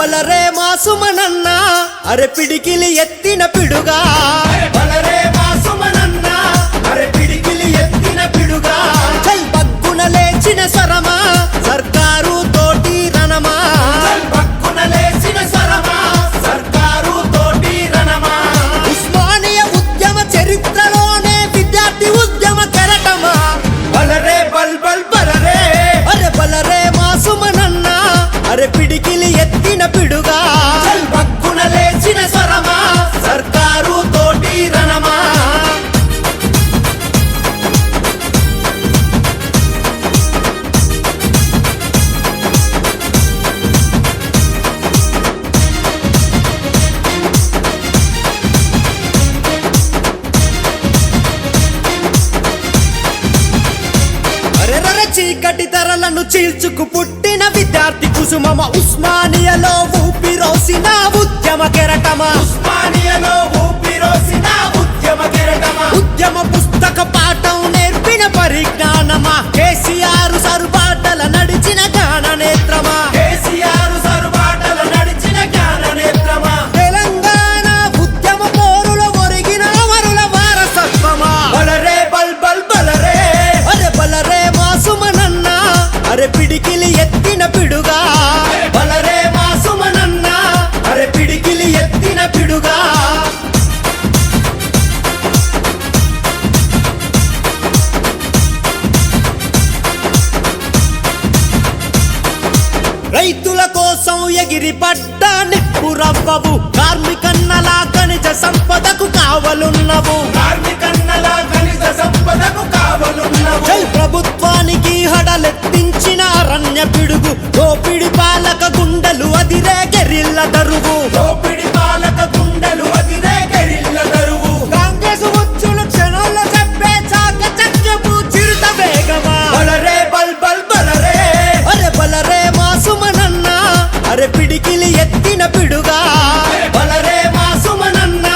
బలరే మా సుమనన్న అరే పిడికిలి ఎత్తిన పిడుగా బలరే మా సుమనన్న అరే పిడికిలి ఎత్తిన పిడుగా చల్ బగ్గున లేచిన స్వరమా సర్కారు తోటి రణమా చల్ బగ్గున లేచిన స్వరమా సర్కారు తోటి రణమా ఉస్మానియా ఉద్యమ చరిత్రలోనే విద్యార్థి ఉద్యమ కెరటమా బలరే బల్ బల్ బలరే అరే బలరే మా సుమనన్న అరే పిడికిలి ఎత్తిన పిడుగా చల్ బగ్గున లేచిన స్వరమా సర్కారు తోటి రణమా చీకటి తరలను చీల్చుకు పుట్టిన విద్యార్థి కుసుమమ ఉస్మానియాలో ఊపిరోసిన ఉద్యమ కెరటమా ఉస్మానియాలో ఊపిరోసిన ఉద్యమ కెరటమా ఉద్యమ పుస్తక పాఠం నేర్పిన పరిజ్ఞానమా కేసీఆర్ సరుబాటల నడిచిన జ్ఞాన నేత్రమా కేసీఆర్ సరుబాటల నడిచిన జ్ఞాన నేత్రమా తెలంగాణ ఉద్యమ పోరులో ఒరిగిన అమరుల వారసత్వమా బలరే బల్ బల్ బలరే అరే బలరే సుమనన్న అరే పిడికిలి ఎత్తిన పిడుగా బలరే మా సుమనన్న అరే పిడికిలి ఎత్తిన పిడుగా రైతుల కోసం ఎగిరి పడ్డ నిప్పురవ్వవు కార్మికన్నలా ఖనిజ సంపదకు కావలున్నవు కార్మికన్నలా ఖనిజ సంపదకు కావలున్నవు జై ప్రభుత్వానికి హడలెత్తించిన అరణ్య పిడుగు దోపిడి పాలక గుండెలు అదిరే గెరిల్ల దరువు దోపిడి పాలక గుండెలు అదిరే గెరిల్ల దరువు కాంగ్రెస్ ముచ్చులు క్షణంలో చెప్పే చాక చక్రపు చిరుత వేగమా బలరే బల్ బల్ బలరే అరే బలరే మా సుమనన్న అరే పిడికిలి ఎత్తిన పిడుగా బలరే మా సుమనన్న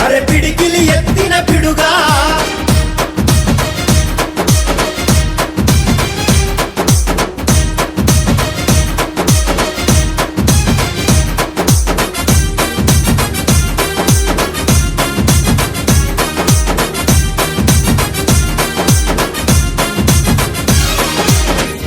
అరే పిడికిలి ఎత్తిన పిడుగా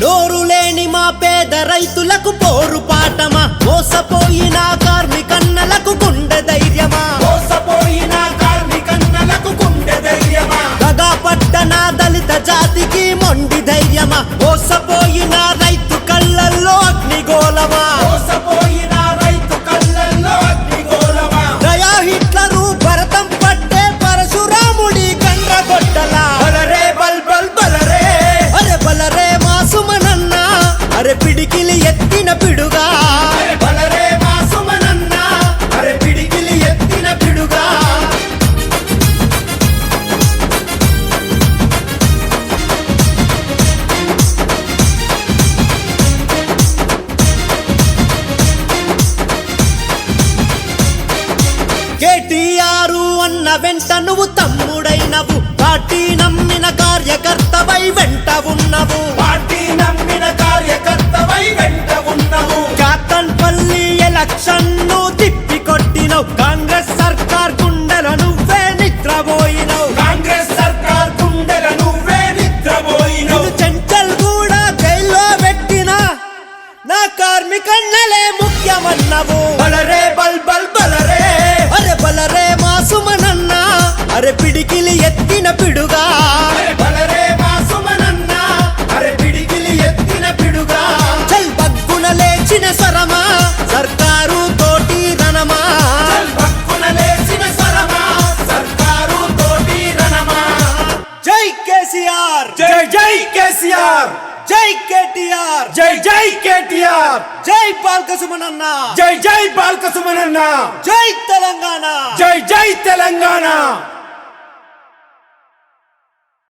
నోరు లేని మా పేద రైతులకు పోరు పాటమా మోసపోయిన కార్మికన్నలకు గుండె ధైర్యమా మోసపోయిన కార్మికన్నలకు గుండె ధైర్యమా దగా పట్టణ దళిత జాతికి మొండి ధైర్యమా మోసపోయిన రైతు కళ్ళల్లో అగ్నిగోళమా మోసపోయిన రైతు కళ్ళల్లో అగ్నిగోళమా దయా హిట్లరు భరతం పట్టే పరశురాముడి కండ్రగొట్టలా బలరే బల్ బల్ బలరే అరే బలరే మా సుమనన్న అరే పిడికిలి ఎత్తిన పిడుగా బలరే మా సుమనన్న అరే పిడికిలి ఎత్తిన పిడుగా కేటీఆర్ అన్న వెంట నువ్వు తమ్ముడైనవు పార్టీ నమ్మిన కార్యకర్తవై వెంట ఉన్నవు పార్టీ నమ్మిన కార్యకర్తవై వెంట ఉన్నవు కాతన్పల్లి ఎలక్షన్ ను తిప్పి కొట్టినవు కాంగ్రెస్ సర్కార్ గుండెల నువ్వే నిద్రపోయినవు కాంగ్రెస్ సర్కార్ గుండెల నువ్వే నిద్రపోయినవు చెంచల్ కూడా జైల్లో పెట్టిన నా కార్మికన్నలే ముఖ్యమన్నవు బలరే బల్ బల్ బలరే అరే బలరే మా సుమనన్న అరే పిడికిలి ఎత్తిన పిడుగా బలరే మా సుమనన్న అరే పిడికిలి ఎత్తిన పిడుగా చల్ బగ్గున లేచిన స్వరమా సర్కారు తోటి రణమా చల్ బగ్గున లేచిన స్వరమా సర్కారు తోటి రణమా జై కేసీఆర్ జై జై కేసీఆర్ జై కేటీఆర్ జై జై కేటీఆర్ జై బాల్క సుమనన్న జై జై బాల్క సుమనన్న జై తెలంగాణ జై జై తెలంగాణ